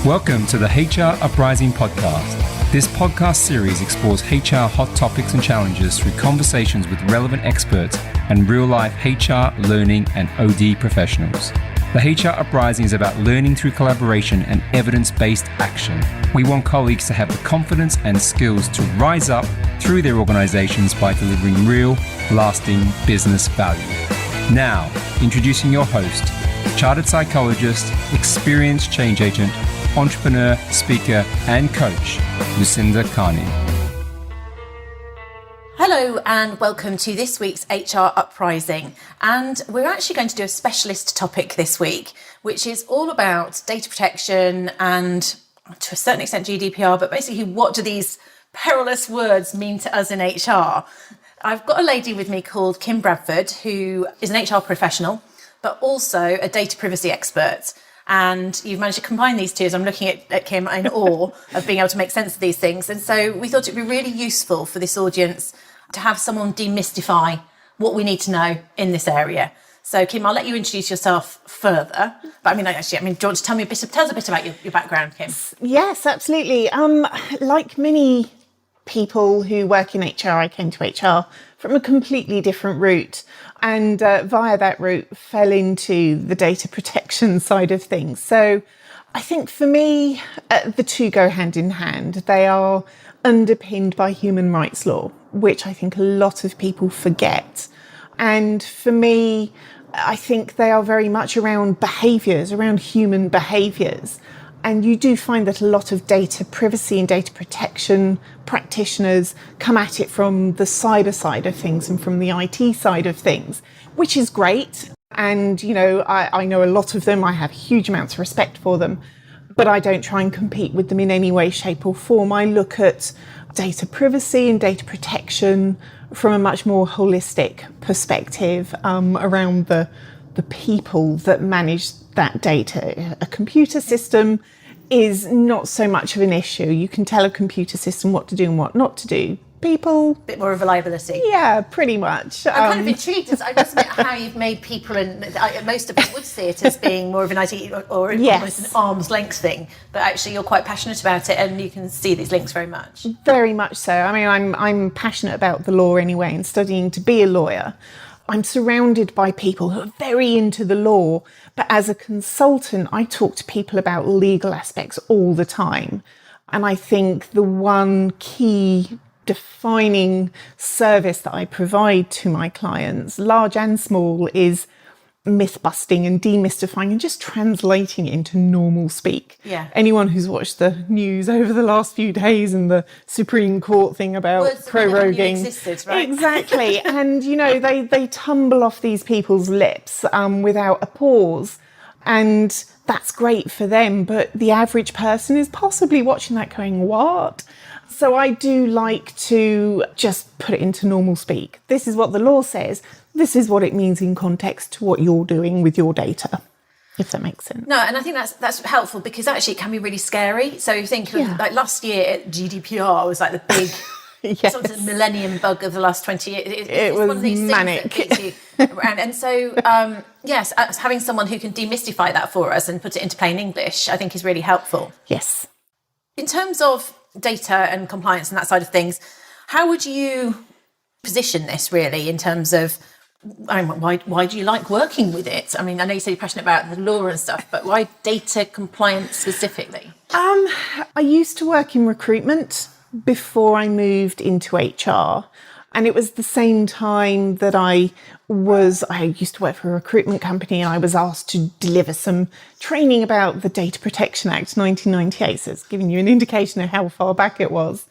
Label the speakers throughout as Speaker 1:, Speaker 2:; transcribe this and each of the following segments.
Speaker 1: Welcome to the HR Uprising Podcast. This podcast series explores HR hot topics and challenges through conversations with relevant experts and real-life HR, learning, and OD professionals. The HR Uprising is about learning through collaboration and evidence-based action. We want colleagues to have the confidence and skills to rise up through their organizations by delivering real, lasting business value. Now, introducing your host, chartered psychologist, experienced change agent, entrepreneur, speaker, and coach, Lucinda.
Speaker 2: Hello and welcome to this week's HR Uprising. And we're actually going to do a specialist topic this week, which is all about data protection and, to a certain extent, GDPR, but basically what do these perilous words mean to us in HR? I've got a lady with me called Kim Bradford, who is an HR professional, but also a data privacy expert. And you've managed to combine these two, as I'm looking at Kim in awe of being able to make sense of these things. And so we thought it'd be really useful for this audience to have someone demystify what we need to know in this area. So Kim, I'll let you introduce yourself further. But do you want to tell us a bit about your background, Kim?
Speaker 3: Yes, absolutely. Like many people who work in HR, I came to HR from a completely different route, and via that route fell into the data protection side of things. So I think for me, the two go hand in hand. They are underpinned by human rights law, which I think a lot of people forget. And for me, I think they are very much around behaviours, around human behaviours. And you do find that a lot of data privacy and data protection practitioners come at it from the cyber side of things and from the IT side of things, which is great. And, I know a lot of them. I have huge amounts of respect for them, but I don't try and compete with them in any way, shape or form. I look at data privacy and data protection from a much more holistic perspective around the people that manage that data. A computer system is not so much of an issue. You can tell a computer system what to do and what not to do. People...
Speaker 2: A bit more of reliability.
Speaker 3: Yeah, pretty much.
Speaker 2: I'm kind of intrigued. I must admit how you've made people, and most of us would see it as being more of an IT or almost an arm's length thing, but actually you're quite passionate about it and you can see these links very much.
Speaker 3: Very much so. I'm passionate about the law anyway and studying to be a lawyer. I'm surrounded by people who are very into the law, but as a consultant, I talk to people about legal aspects all the time. And I think the one key defining service that I provide to my clients, large and small, is myth busting and demystifying and just translating it into normal speak.
Speaker 2: Yeah.
Speaker 3: Anyone who's watched the news over the last few days and the Supreme Court thing about
Speaker 2: words
Speaker 3: proroguing.
Speaker 2: Existed, right?
Speaker 3: Exactly. And, they tumble off these people's lips without a pause. And that's great for them. But the average person is possibly watching that going, what? So I do like to just put it into normal speak. This is what the law says. This is what it means in context to what you're doing with your data, if that makes sense.
Speaker 2: No, and I think that's helpful because actually it can be really scary. So you think of, like last year, GDPR was like the big sort of millennium bug of the last 20 years. It's
Speaker 3: was
Speaker 2: one of these
Speaker 3: manic.
Speaker 2: things that keeps you around. And so, yes, having someone who can demystify that for us and put it into plain English, I think is really helpful.
Speaker 3: Yes.
Speaker 2: In terms of data and compliance and that side of things, how would you position this really in terms of why do you like working with it? I know you say you're passionate about the law and stuff, but why data compliance specifically?
Speaker 3: I used to work in recruitment before I moved into HR. And it was the same time that I used to work for a recruitment company and I was asked to deliver some training about the Data Protection Act 1998. So it's giving you an indication of how far back it was.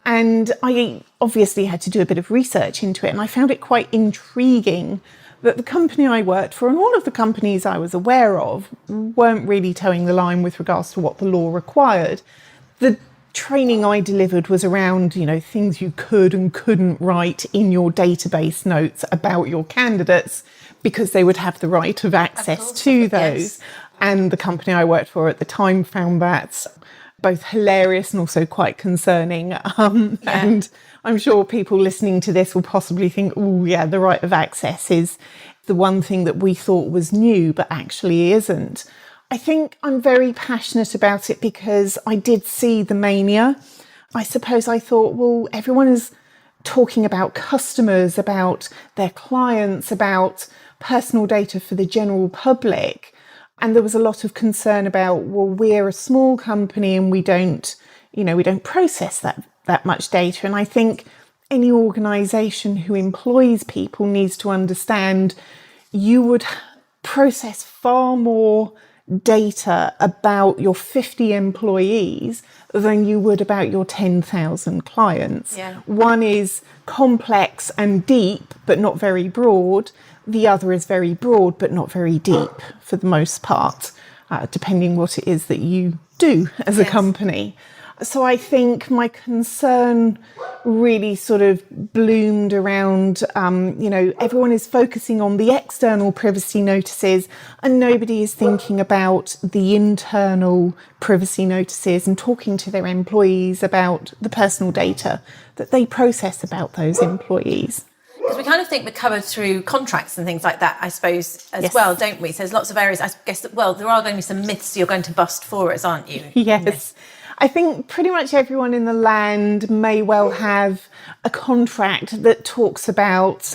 Speaker 3: And I obviously had to do a bit of research into it. And I found it quite intriguing that the company I worked for and all of the companies I was aware of weren't really towing the line with regards to what the law required. The training I delivered was around, things you could and couldn't write in your database notes about your candidates because they would have the right of access to those. Yes. And the company I worked for at the time found that both hilarious and also quite concerning. And I'm sure people listening to this will possibly think, oh yeah, the right of access is the one thing that we thought was new, but actually isn't. I think I'm very passionate about it because I did see the mania. I suppose I thought, well, everyone is talking about customers, about their clients, about personal data for the general public. And there was a lot of concern about, well, we're a small company and we don't process that much data. And I think any organisation who employs people needs to understand you would process far more data about your 50 employees than you would about your 10,000 clients.
Speaker 2: Yeah.
Speaker 3: One is complex and deep, but not very broad. The other is very broad, but not very deep for the most part, depending what it is that you do as a company. So I think my concern really sort of bloomed around, everyone is focusing on the external privacy notices and nobody is thinking about the internal privacy notices and talking to their employees about the personal data that they process about those employees.
Speaker 2: Because we kind of think we're covered through contracts and things like that, I suppose, as well, don't we? So there's lots of areas, I guess, there are going to be some myths you're going to bust for us, aren't you?
Speaker 3: Yes. I think pretty much everyone in the land may well have a contract that talks about,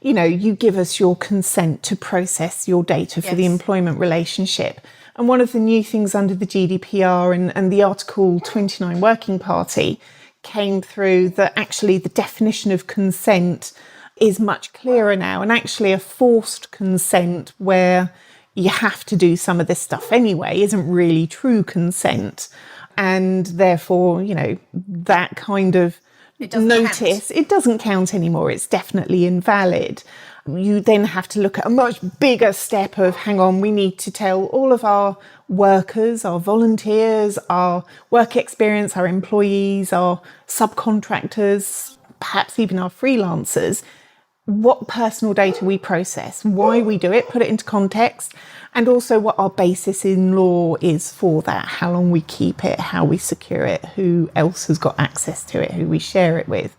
Speaker 3: you give us your consent to process your data for the employment relationship. And one of the new things under the GDPR and the Article 29 Working Party came through that actually the definition of consent is much clearer now, and actually a forced consent where you have to do some of this stuff anyway isn't really true consent. And therefore, that kind of notice, it doesn't count anymore. It's definitely invalid. You then have to look at a much bigger step of, hang on, we need to tell all of our workers, our volunteers, our work experience, our employees, our subcontractors, perhaps even our freelancers, what personal data we process, why we do it, put it into context, and also what our basis in law is for that, how long we keep it, how we secure it, who else has got access to it, who we share it with.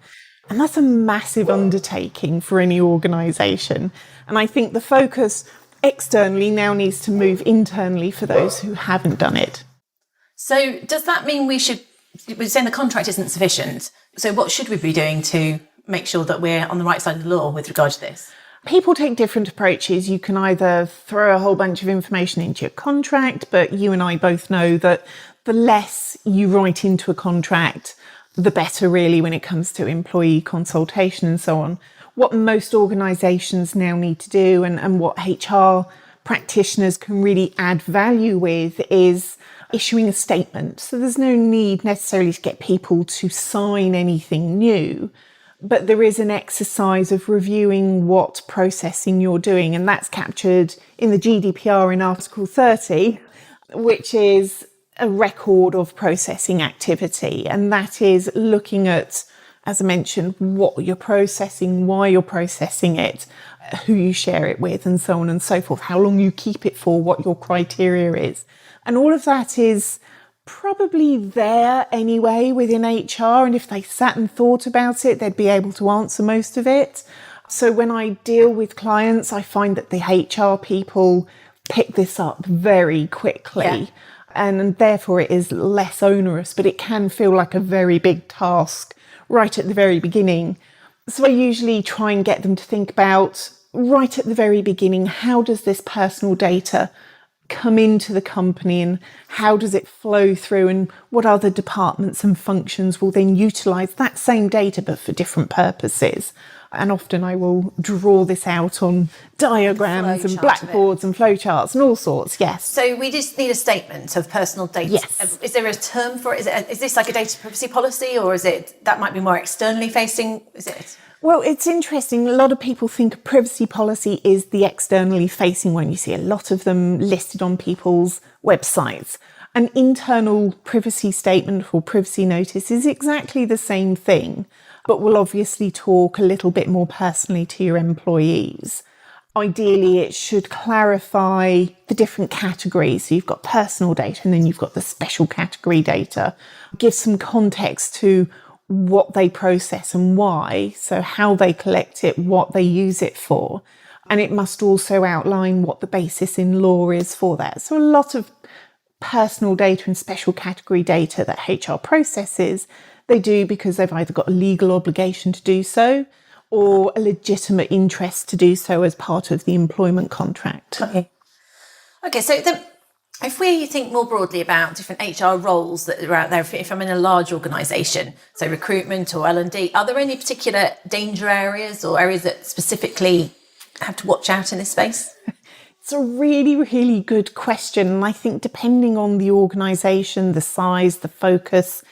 Speaker 3: And that's a massive undertaking for any organisation. And I think the focus externally now needs to move internally for those who haven't done it.
Speaker 2: So does that mean we're saying the contract isn't sufficient? So what should we be doing to make sure that we're on the right side of the law with regard to this?
Speaker 3: People take different approaches. You can either throw a whole bunch of information into your contract, but you and I both know that the less you write into a contract, the better really when it comes to employee consultation and so on. What most organisations now need to do and what HR practitioners can really add value with is issuing a statement. So there's no need necessarily to get people to sign anything new, but there is an exercise of reviewing what processing you're doing, and that's captured in the GDPR in Article 30, which is a record of processing activity. And that is looking at, as I mentioned, what you're processing, why you're processing it, who you share it with, and so on and so forth, how long you keep it for, what your criteria is. And all of that is probably there anyway within HR, and if they sat and thought about it, they'd be able to answer most of it. So when I deal with clients, I find that the HR people pick this up very quickly, and therefore it is less onerous, but it can feel like a very big task right at the very beginning. So I usually try and get them to think about, right at the very beginning, how does this personal data come into the company and how does it flow through, and what other departments and functions will then utilise that same data but for different purposes. And often I will draw this out on diagrams and blackboards and flowcharts and all sorts, yes.
Speaker 2: So we just need a statement of personal data.
Speaker 3: Yes.
Speaker 2: Is there a term for it? Is this like a data privacy policy, or is it that might be more externally facing? Is it?
Speaker 3: Well, it's interesting. A lot of people think a privacy policy is the externally facing one. You see a lot of them listed on people's websites. An internal privacy statement or privacy notice is exactly the same thing, but will obviously talk a little bit more personally to your employees. Ideally, it should clarify the different categories. So you've got personal data and then you've got the special category data. Give some context to what they process and why, so how they collect it, what they use it for. And it must also outline what the basis in law is for that. So a lot of personal data and special category data that HR processes, they do because they've either got a legal obligation to do so or a legitimate interest to do so as part of the employment contract.
Speaker 2: Okay, so then if we think more broadly about different HR roles that are out there, if I'm in a large organisation, so recruitment or L&D, are there any particular danger areas or areas that specifically have to watch out in this space?
Speaker 3: It's a really, really good question. And I think depending on the organisation, the size, the focus,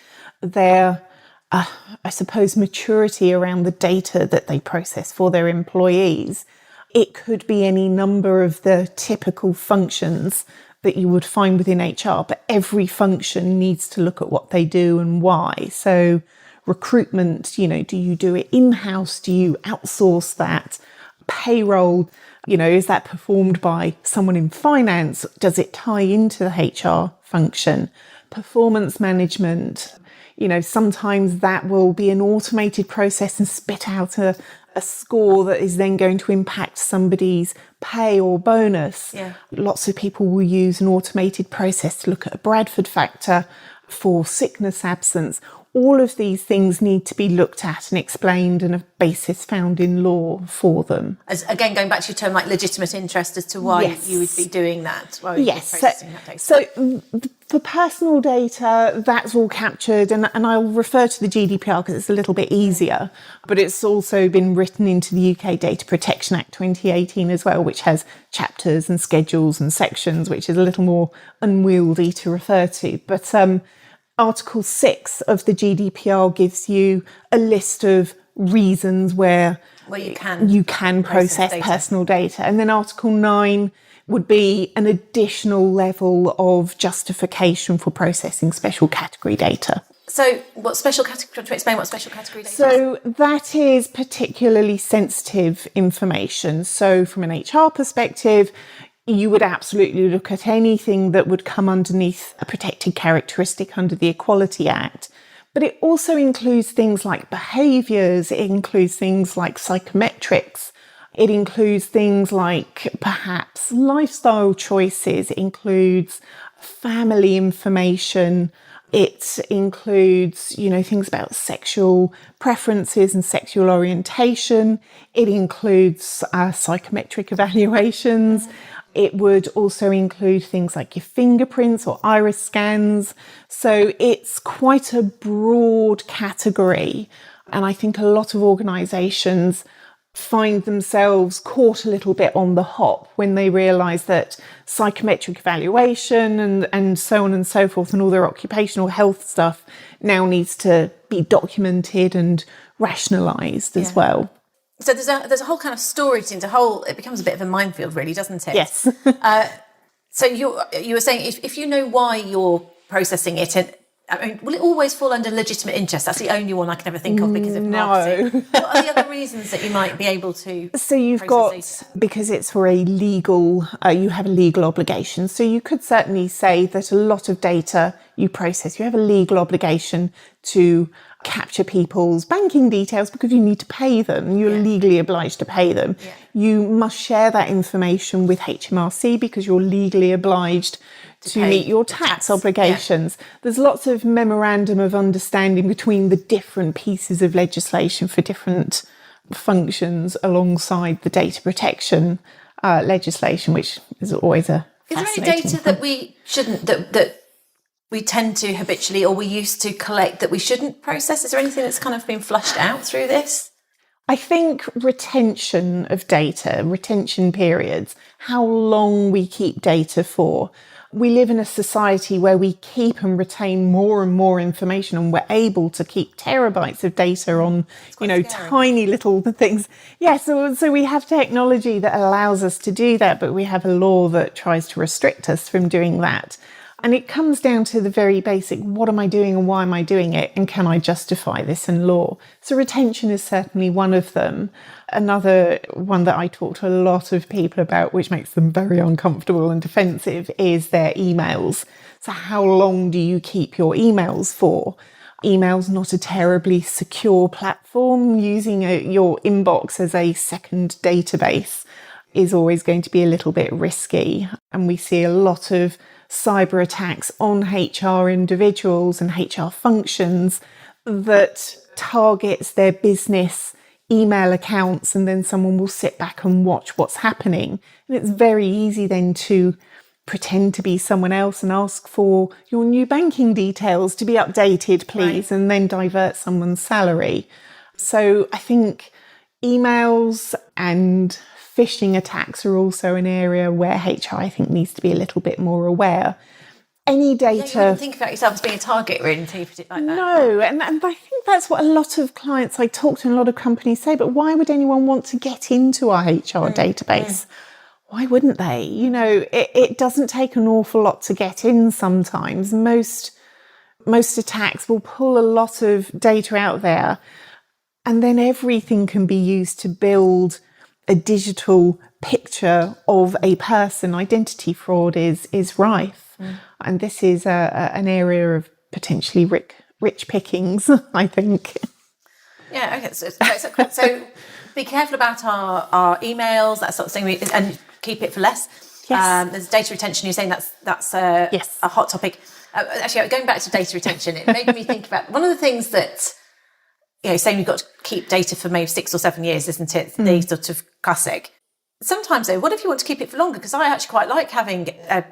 Speaker 3: their, I suppose, maturity around the data that they process for their employees, it could be any number of the typical functions that you would find within HR, but every function needs to look at what they do and why. So recruitment, do you do it in-house? Do you outsource that? Payroll, is that performed by someone in finance? Does it tie into the HR function? Performance management, sometimes that will be an automated process and spit out a score that is then going to impact somebody's pay or bonus.
Speaker 2: Yeah.
Speaker 3: Lots of people will use an automated process to look at a Bradford factor for sickness absence. All of these things need to be looked at and explained and a basis found in law for them.
Speaker 2: As, again, going back to your term, like legitimate interest as to why you would be doing that. Why would you be processing that data?
Speaker 3: So for personal data, that's all captured, and I'll refer to the GDPR because it's a little bit easier, but it's also been written into the UK Data Protection Act 2018 as well, which has chapters and schedules and sections, which is a little more unwieldy to refer to. But Article 6 of the GDPR gives you a list of reasons where you can process personal data. And then Article 9 would be an additional level of justification for processing special category data.
Speaker 2: So to explain what special category data is?
Speaker 3: So that is particularly sensitive information. So from an HR perspective, you would absolutely look at anything that would come underneath a protected characteristic under the Equality Act. But it also includes things like behaviours, it includes things like psychometrics, it includes things like perhaps lifestyle choices, it includes family information, it includes, things about sexual preferences and sexual orientation, it includes psychometric evaluations. It would also include things like your fingerprints or iris scans. So it's quite a broad category. And I think a lot of organisations find themselves caught a little bit on the hop when they realise that psychometric evaluation and so on and so forth and all their occupational health stuff now needs to be documented and rationalised as well.
Speaker 2: So there's a whole kind of story to it becomes a bit of a minefield, really, doesn't it?
Speaker 3: Yes.
Speaker 2: So you were saying if you know why you're processing it, and will it always fall under legitimate interest? That's the only one I can ever think of because of marketing. What are the other reasons that you might be able to?
Speaker 3: So you've got data? Because it's for a legal, you have a legal obligation. So you could certainly say that a lot of data you process, you have a legal obligation to capture people's banking details because you need to pay them. You're legally obliged to pay them. Yeah. You must share that information with HMRC because you're legally obliged to meet your tax obligations. Yeah. There's lots of memorandum of understanding between the different pieces of legislation for different functions alongside the data protection legislation, which is always a fascinating
Speaker 2: Is there any data that we shouldn't, that we tend to habitually, or we used to collect that we shouldn't process? Is there anything that's kind of been flushed out through this?
Speaker 3: I think retention of data, retention periods, how long we keep data for. We live in a society where we keep and retain more and more information, and we're able to keep terabytes of data on,
Speaker 2: scary.
Speaker 3: Tiny little things. Yeah, so we have technology that allows us to do that, but we have a law that tries to restrict us from doing that. And it comes down to the very basic, what am I doing and why am I doing it? And can I justify this in law? So retention is certainly one of them. Another one that I talk to a lot of people about, which makes them very uncomfortable and defensive, is their emails. So how long do you keep your emails for? Email's not a terribly secure platform. Using your inbox as a second database is always going to be a little bit risky. And we see a lot of cyber attacks on HR individuals and HR functions that targets their business email accounts, and then someone will sit back and watch what's happening. And it's very easy then to pretend to be someone else and ask for your new banking details to be updated, please, and then divert someone's salary. So I think emails and phishing attacks are also an area where HR, I think, needs to be a little bit more aware. Any data...
Speaker 2: Yeah, you wouldn't think about yourself as being a target, really, until you put it like that.
Speaker 3: No, and I think that's what a lot of clients I talk to and a lot of companies say, but why would anyone want to get into our HR database? Why wouldn't they? You know, it doesn't take an awful lot to get in sometimes. Most attacks will pull a lot of data out there, and then everything can be used to build a digital picture of a person. Identity fraud is rife. And this is an area of potentially rich pickings, I think.
Speaker 2: Yeah, okay. So be careful about our emails, that sort of thing, and keep it for less.
Speaker 3: Yes.
Speaker 2: There's data retention. You're saying that's a hot topic. Actually, going back to data retention, it made me think about one of the things that, saying we've got to keep data for maybe 6 or 7 years, isn't it? The sort of classic. Sometimes, though, what if you want to keep it for longer? Because I actually quite like having a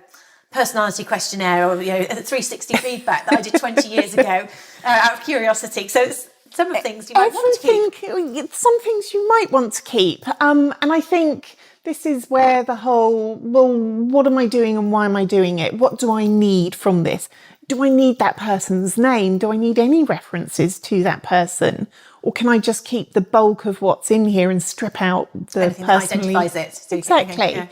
Speaker 2: personality questionnaire or a 360 feedback that I did 20 years ago out of curiosity. So it's some of the things you might want to keep.
Speaker 3: Some things you might want to keep. And I think this is where the whole, well, what am I doing and why am I doing it? What do I need from this? Do I need that person's name? Do I need any references to that person? Or can I just keep the bulk of what's in here and strip out the
Speaker 2: anything that identifies it?
Speaker 3: Exactly.
Speaker 2: Yeah.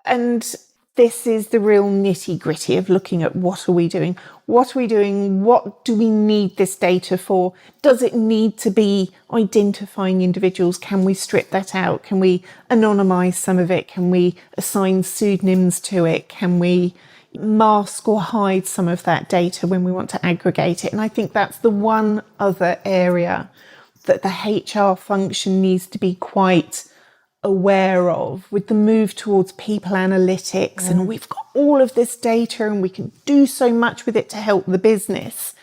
Speaker 3: And this is the real nitty gritty of looking at what are we doing? What are we doing? What do we need this data for? Does it need to be identifying individuals? Can we strip that out? Can we anonymize some of it? Can we assign pseudonyms to it? Can we mask or hide some of that data when we want to aggregate it? And I think that's the one other area that the HR function needs to be quite aware of, with the move towards people analytics. And we've got all of this data and we can do so much with it to help the business.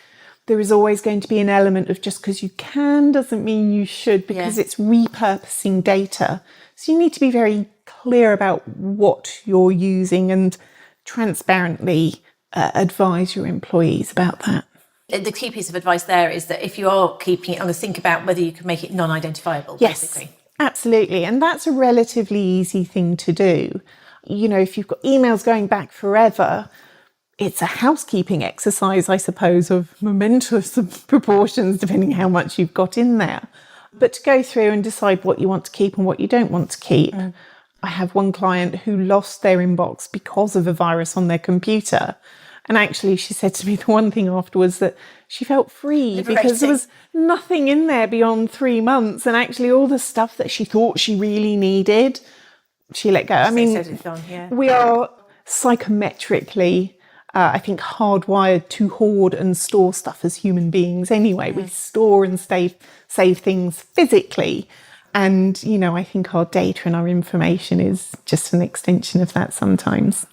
Speaker 3: There is always going to be an element of just because you can doesn't mean you should, because it's repurposing data. So you need to be very clear about what you're using and transparently advise your employees about that.
Speaker 2: The key piece of advice there is that if you are keeping it, I'm going to think about whether you can make it non-identifiable, basically.
Speaker 3: Absolutely. And that's a relatively easy thing to do. If you've got emails going back forever, it's a housekeeping exercise, I suppose, of momentous proportions, depending how much you've got in there. But to go through and decide what you want to keep and what you don't want to keep. I have one client who lost their inbox because of a virus on their computer. And actually, she said to me the one thing afterwards that she felt free because there was nothing in there beyond 3 months. And actually, all the stuff that she thought she really needed, she let go. I mean, we are psychometrically, I think, hardwired to hoard and store stuff as human beings anyway. We store and save things physically. And, I think our data and our information is just an extension of that sometimes.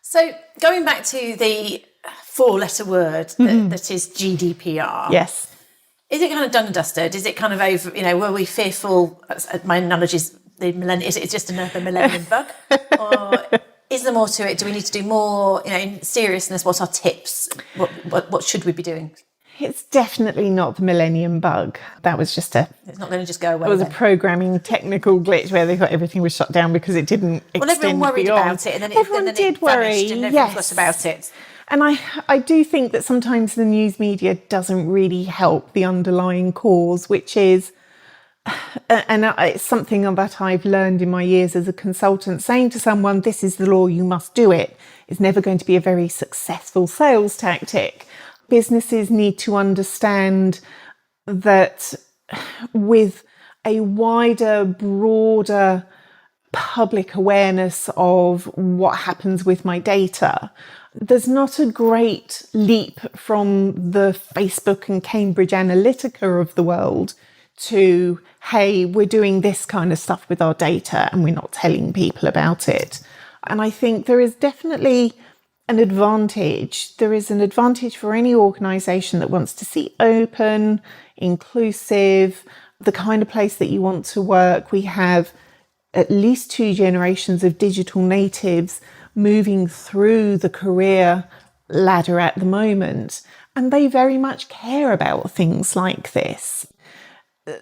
Speaker 2: So going back to the 4-letter word that is GDPR.
Speaker 3: Yes.
Speaker 2: Is it kind of done and dusted? Is it kind of over, were we fearful, my analogy is is it just another millennium bug? Or is there more to it? Do we need to do more, in seriousness? What are tips? What should we be doing?
Speaker 3: It's definitely not the millennium bug. That was just
Speaker 2: it's not going to just go away.
Speaker 3: It was a programming technical glitch where they thought everything was shut down because it didn't extend beyond.
Speaker 2: Well, everyone worried about it, and then
Speaker 3: everyone did worry.
Speaker 2: And everyone forgot about it.
Speaker 3: And I do think that sometimes the news media doesn't really help the underlying cause, which is, and it's something that I've learned in my years as a consultant, saying to someone, this is the law, you must do it, is never going to be a very successful sales tactic. Businesses need to understand that with a wider, broader public awareness of what happens with my data, there's not a great leap from the Facebook and Cambridge Analytica of the world to, hey, we're doing this kind of stuff with our data and we're not telling people about it. And I think there is definitely an advantage. There is an advantage for any organisation that wants to see open, inclusive, the kind of place that you want to work. We have at least 2 generations of digital natives moving through the career ladder at the moment, and they very much care about things like this.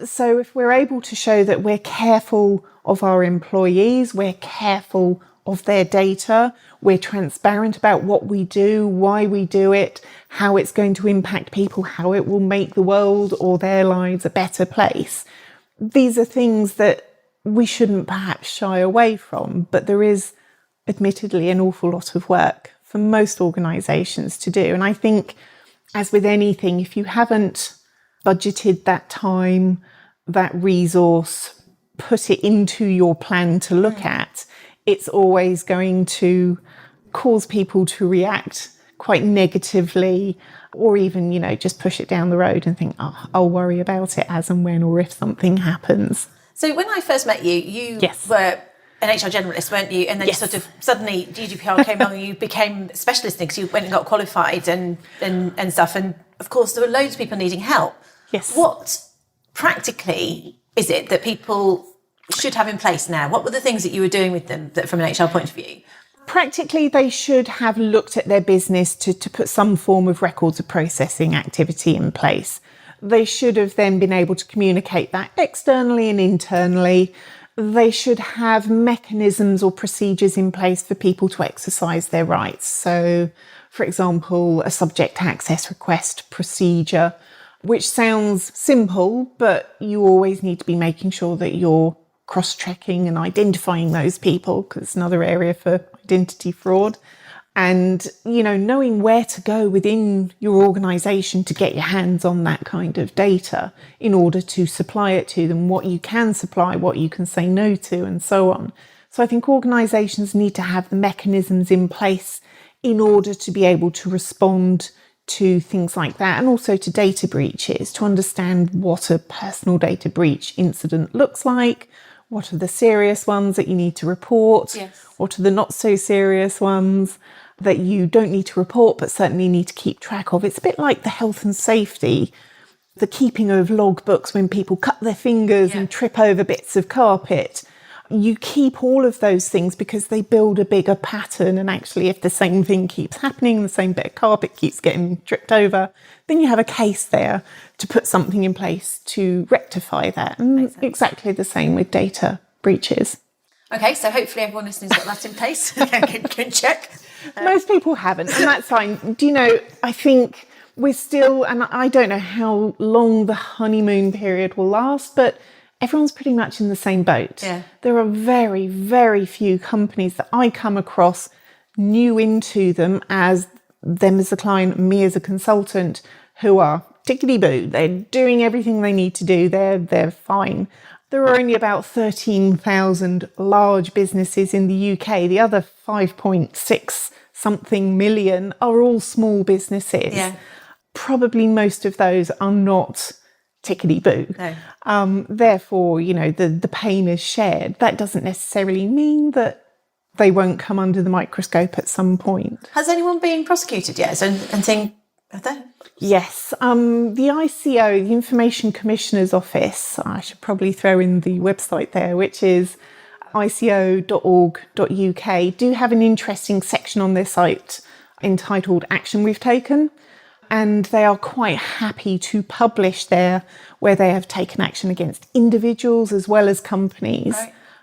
Speaker 3: So if we're able to show that we're careful of our employees, we're careful of their data, we're transparent about what we do, why we do it, how it's going to impact people, how it will make the world or their lives a better place. These are things that we shouldn't perhaps shy away from, but there is admittedly an awful lot of work for most organisations to do. And I think, as with anything, if you haven't budgeted that time, that resource, put it into your plan to look at, it's always going to cause people to react quite negatively, or even, just push it down the road and think, oh, I'll worry about it as and when or if something happens.
Speaker 2: So when I first met you, you were an HR generalist, weren't you? And then you sort of suddenly GDPR came along and you became a specialist because you went and got qualified and stuff. And of course, there were loads of people needing help.
Speaker 3: Yes.
Speaker 2: What practically is it that people should have in place now? What were the things that you were doing with them that, from an HR point of view?
Speaker 3: Practically, they should have looked at their business to put some form of records of processing activity in place. They should have then been able to communicate that externally and internally. They should have mechanisms or procedures in place for people to exercise their rights. So, for example, a subject access request procedure, which sounds simple, but you always need to be making sure that you're cross-checking and identifying those people, because it's another area for identity fraud. And, knowing where to go within your organisation to get your hands on that kind of data in order to supply it to them, what you can supply, what you can say no to, and so on. So I think organisations need to have the mechanisms in place in order to be able to respond to things like that, and also to data breaches, to understand what a personal data breach incident looks like, what are the serious ones that you need to report, what are the not so serious ones that you don't need to report but certainly need to keep track of. It's a bit like the health and safety, the keeping of logbooks when people cut their fingers and trip over bits of carpet. You keep all of those things because they build a bigger pattern, and actually if the same thing keeps happening, the same bit of carpet keeps getting tripped over, then you have a case there to put something in place to rectify that. And exactly the same with data breaches.
Speaker 2: Okay, so hopefully everyone listening's got that in place. can check.
Speaker 3: Most people haven't, and that's fine. I think we're still, and I don't know how long the honeymoon period will last, but everyone's pretty much in the same boat.
Speaker 2: Yeah.
Speaker 3: There are very, very few companies that I come across new into them as a client, me as a consultant, who are tickety-boo. They're doing everything they need to do. They're fine. There are only about 13,000 large businesses in the UK. The other 5.6 something million are all small businesses.
Speaker 2: Yeah.
Speaker 3: Probably most of those are not tickety-boo.
Speaker 2: No.
Speaker 3: Therefore, the pain is shared. That doesn't necessarily mean that they won't come under the microscope at some point.
Speaker 2: Has anyone been prosecuted yet? And think, have they?
Speaker 3: Yes. The ICO, the Information Commissioner's Office, I should probably throw in the website there, which is ico.org.uk, do have an interesting section on their site entitled Action We've Taken. And they are quite happy to publish there where they have taken action against individuals as well as companies.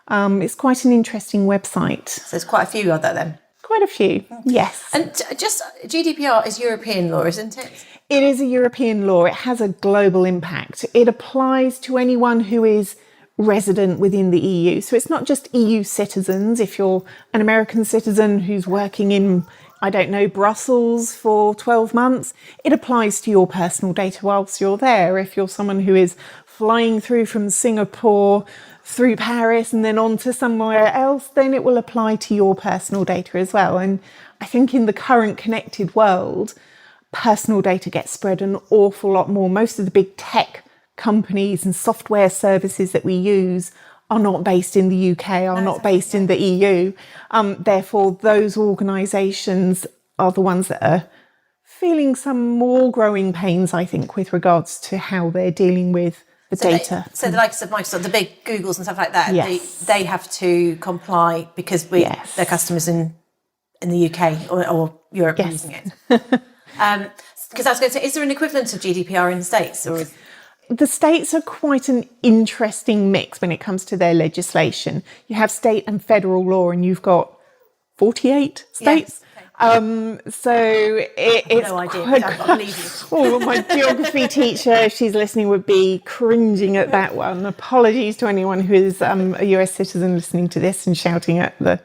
Speaker 2: Right.
Speaker 3: It's quite an interesting website.
Speaker 2: So there's quite a few, are there then?
Speaker 3: Quite a few, yes.
Speaker 2: And just GDPR is European law, isn't it?
Speaker 3: It is a European law. It has a global impact. It applies to anyone who is resident within the EU. So it's not just EU citizens. If you're an American citizen who's working in, Brussels for 12 months, it applies to your personal data whilst you're there. If you're someone who is flying through from Singapore, through Paris and then on to somewhere else, then it will apply to your personal data as well. And I think in the current connected world, personal data gets spread an awful lot more. Most of the big tech companies and software services that we use are not based in the UK, are not based in the EU. Therefore, those organisations are the ones that are feeling some more growing pains, I think, with regards to how they're dealing with the data.
Speaker 2: So the likes of Microsoft, the big Googles and stuff like that,
Speaker 3: Yes.
Speaker 2: they have to comply because their customers in the UK or Europe are using it. Because I was going to say, is there an equivalent of GDPR in the States? Or
Speaker 3: The states are quite an interesting mix when it comes to their legislation. You have state and federal law, and you've got 48 states.
Speaker 2: Yes.
Speaker 3: So it's
Speaker 2: no idea. I believe you.
Speaker 3: Oh, my geography teacher, if she's listening, would be cringing at that one. Apologies to anyone who is a US citizen listening to this and shouting at the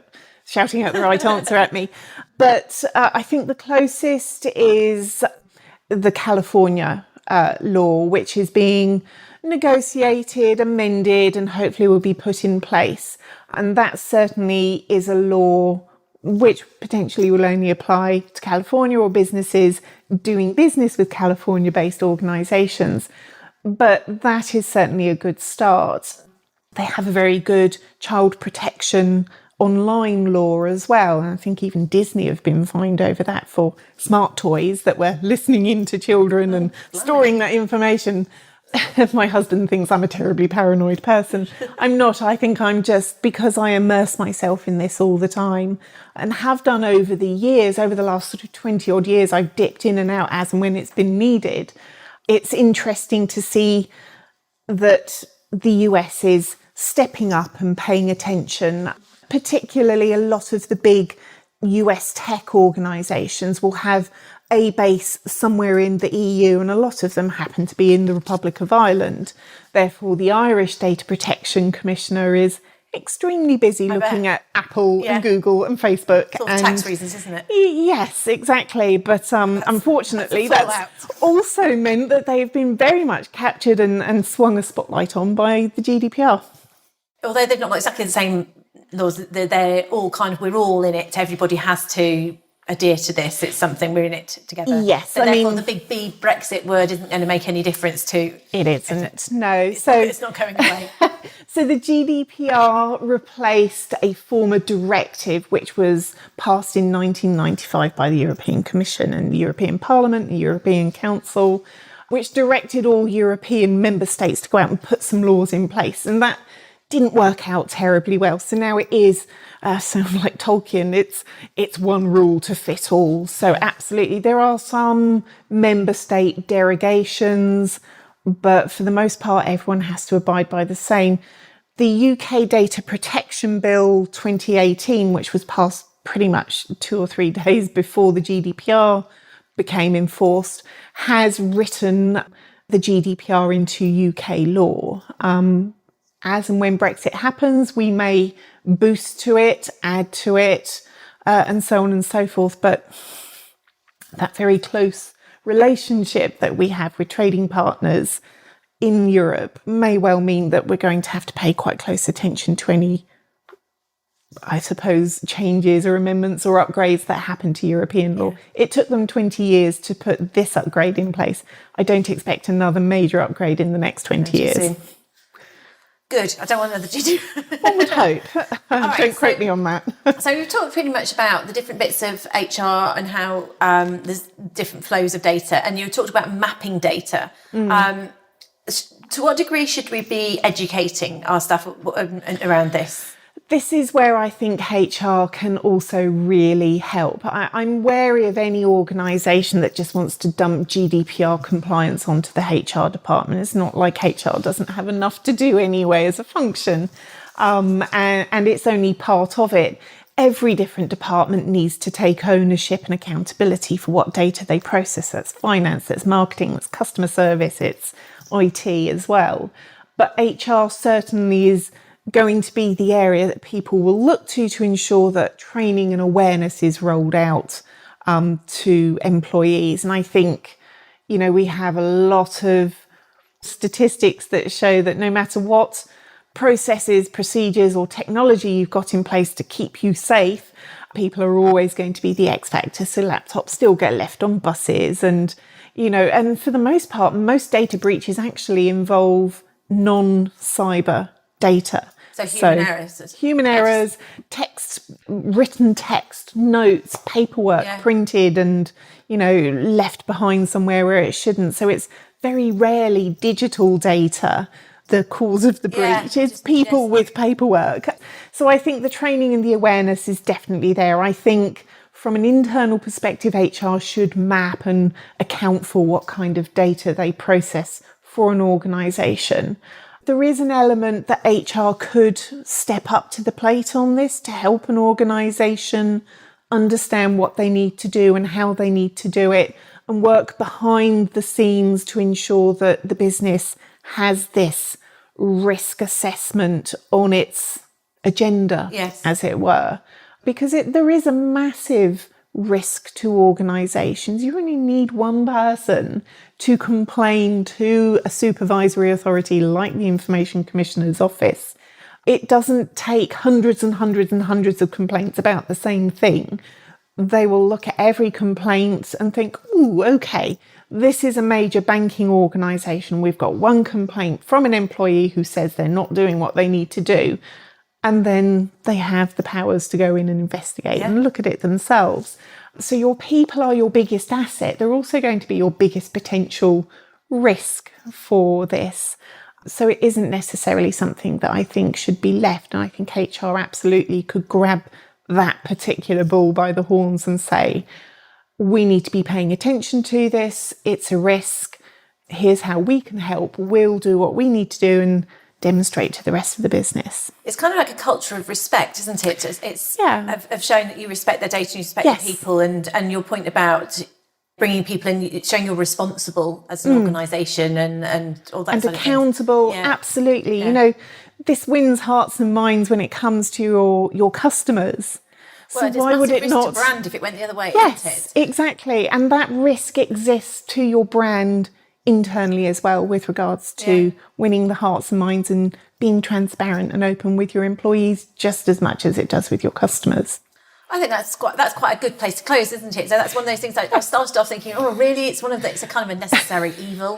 Speaker 3: right answer at me. But I think the closest is the California law, which is being negotiated, amended, and hopefully will be put in place. And that certainly is a law which potentially will only apply to California or businesses doing business with California-based organisations. But that is certainly a good start. They have a very good child protection online law as well. And I think even Disney have been fined over that for smart toys that were listening in to children and storing that information. My husband thinks I'm a terribly paranoid person. I'm not. I think I'm just, because I immerse myself in this all the time and have done over the years, over the last sort of 20 odd years, I've dipped in and out as and when it's been needed. It's interesting to see that the US is stepping up and paying attention. Particularly a lot of the big US tech organisations will have a base somewhere in the EU, and a lot of them happen to be in the Republic of Ireland. Therefore, the Irish Data Protection Commissioner is extremely busy looking at Apple and Google and Facebook.
Speaker 2: Sort of tax reasons, isn't it?
Speaker 3: Yes, exactly. But unfortunately, that's also meant that they've been very much captured and swung a spotlight on by the GDPR.
Speaker 2: Although they've not got exactly the same laws, they're all kind of, we're all in it. Everybody has to adhere to this. It's something, we're in it together.
Speaker 3: Yes,
Speaker 2: so therefore the big B Brexit word isn't going to make any difference to
Speaker 3: it. Isn't. No.
Speaker 2: It's not going away.
Speaker 3: So the GDPR replaced a former directive which was passed in 1995 by the European Commission and the European Parliament and the European Council, which directed all European member states to go out and put some laws in place. And that didn't work out terribly well. So now it is, sound like Tolkien, it's one rule to fit all. So absolutely, there are some member state derogations, but for the most part, everyone has to abide by the same. The UK Data Protection Bill 2018, which was passed pretty much 2 or 3 days before the GDPR became enforced, has written the GDPR into UK law. As and when Brexit happens, we may boost to it, add to it, and so on and so forth. But that very close relationship that we have with trading partners in Europe may well mean that we're going to have to pay quite close attention to any, I suppose, changes or amendments or upgrades that happen to European law. It took them 20 years to put this upgrade in place. I don't expect another major upgrade in the next 20 years.
Speaker 2: Soon. Good. I don't want another GDPR.
Speaker 3: One would hope. Don't quote me on that.
Speaker 2: So we've talked pretty much about the different bits of HR and how there's different flows of data, and you talked about mapping data. To what degree should we be educating our staff around this? This is where I think HR can also really help. I'm wary of any organisation that just wants to dump GDPR compliance onto the HR department. It's not like HR doesn't have enough to do anyway as a function, and it's only part of it. Every different department needs to take ownership and accountability for what data they process. That's finance, that's marketing, that's customer service, it's IT as well. But HR certainly is going to be the area that people will look to ensure that training and awareness is rolled out to employees. And I think, we have a lot of statistics that show that no matter what
Speaker 3: processes, procedures or technology you've got in place to keep you safe, people are always going to be the X factor. So laptops still get left on buses and, and for the most part, most data breaches actually involve non-cyber data.
Speaker 2: So errors.
Speaker 3: Human errors, written text, notes, paperwork printed and, left behind somewhere where it shouldn't. So it's very rarely digital data. The cause of the breach is people with paperwork. So I think the training and the awareness is definitely there. I think from an internal perspective, HR should map and account for what kind of data they process for an organisation. There is an element that HR could step up to the plate on this to help an organisation understand what they need to do and how they need to do it, and work behind the scenes to ensure that the business has this risk assessment on its agenda, as it were. Because there is a massive risk to organisations. You only need one person to complain to a supervisory authority like the Information Commissioner's Office. It doesn't take hundreds and hundreds and hundreds of complaints about the same thing. They will look at every complaint and think, ooh, okay, this is a major banking organisation. We've got one complaint from an employee who says they're not doing what they need to do. And then they have the powers to go in and investigate and look at it themselves. So your people are your biggest asset. They're also going to be your biggest potential risk for this. So it isn't necessarily something that I think should be left. And I think HR absolutely could grab that particular bull by the horns and say, we need to be paying attention to this. It's a risk. Here's how we can help. We'll do what we need to do and demonstrate to the rest of the business.
Speaker 2: It's kind of like a culture of respect, isn't it? It's of showing that you respect their data and you respect the people, and your point about bringing people in, showing you're responsible as an organisation and all that
Speaker 3: and
Speaker 2: sort
Speaker 3: accountable,
Speaker 2: of thing.
Speaker 3: Absolutely. This wins hearts and minds when it comes to your customers.
Speaker 2: Well,
Speaker 3: so why would it not?
Speaker 2: To brand if it went the other way?
Speaker 3: Yes,
Speaker 2: isn't it?
Speaker 3: Exactly. And that risk exists to your brand internally as well, with regards to winning the hearts and minds and being transparent and open with your employees just as much as it does with your customers.
Speaker 2: I think that's quite a good place to close, isn't it? So that's one of those things that I started off thinking, oh, really? It's a kind of a necessary evil.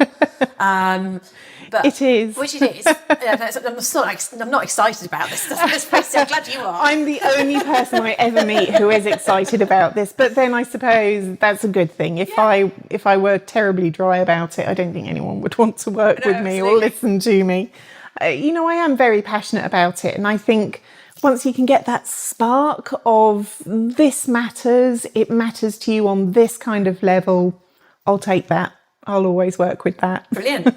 Speaker 2: But
Speaker 3: it is.
Speaker 2: Which it is. I'm not excited about this. I'm glad you are.
Speaker 3: I'm the only person I ever meet who is excited about this. But then I suppose that's a good thing. If I were terribly dry about it, I don't think anyone would want to work with me or listen to me. I am very passionate about it. And I think once you can get that spark of this matters, it matters to you on this kind of level, I'll take that. I'll always work with that.
Speaker 2: Brilliant.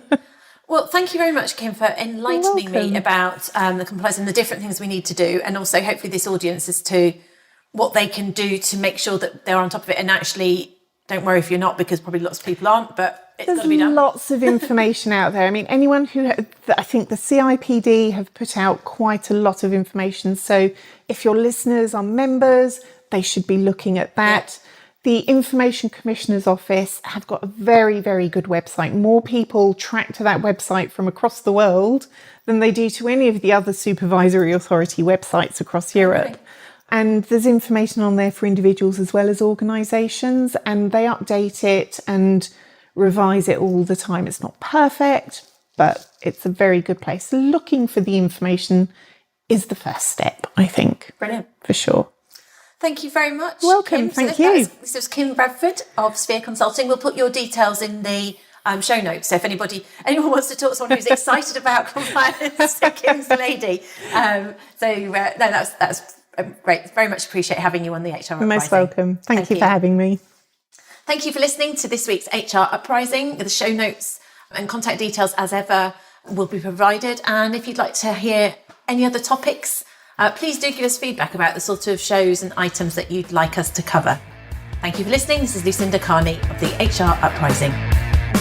Speaker 2: Well, thank you very much, Kim, for enlightening me about the compliance and the different things we need to do, and also hopefully this audience as to what they can do to make sure that they're on top of it. And actually, don't worry if you're not, because probably lots of people aren't, but it's got to be done.
Speaker 3: There's lots of information out there. I mean, anyone I think the CIPD have put out quite a lot of information. So if your listeners are members, they should be looking at that. Yeah. The Information Commissioner's Office have got a very, very good website. More people track to that website from across the world than they do to any of the other supervisory authority websites across Europe. Okay. And there's information on there for individuals as well as organisations, and they update it and revise it all the time. It's not perfect, but it's a very good place. Looking for the information is the first step, I think. Brilliant. For sure.
Speaker 2: Thank you very much.
Speaker 3: Welcome.
Speaker 2: Kim.
Speaker 3: Thank you.
Speaker 2: This was Kim Bradford of Sphere Consulting. We'll put your details in the show notes. So if anyone wants to talk to someone who's excited about compliance, Kim's the lady. That's great. Very much appreciate having you on the HR Uprising.
Speaker 3: You're most welcome. Thank you for having me.
Speaker 2: Thank you for listening to this week's HR Uprising. The show notes and contact details, as ever, will be provided. And if you'd like to hear any other topics, please do give us feedback about the sort of shows and items that you'd like us to cover. Thank you for listening. This is Lucinda Carney of the HR Uprising.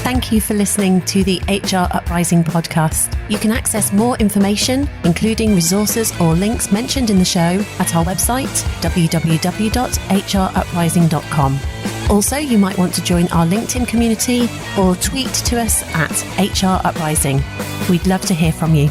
Speaker 4: Thank you for listening to the HR Uprising podcast. You can access more information, including resources or links mentioned in the show, at our website, www.hruprising.com. Also, you might want to join our LinkedIn community or tweet to us at HR Uprising. We'd love to hear from you.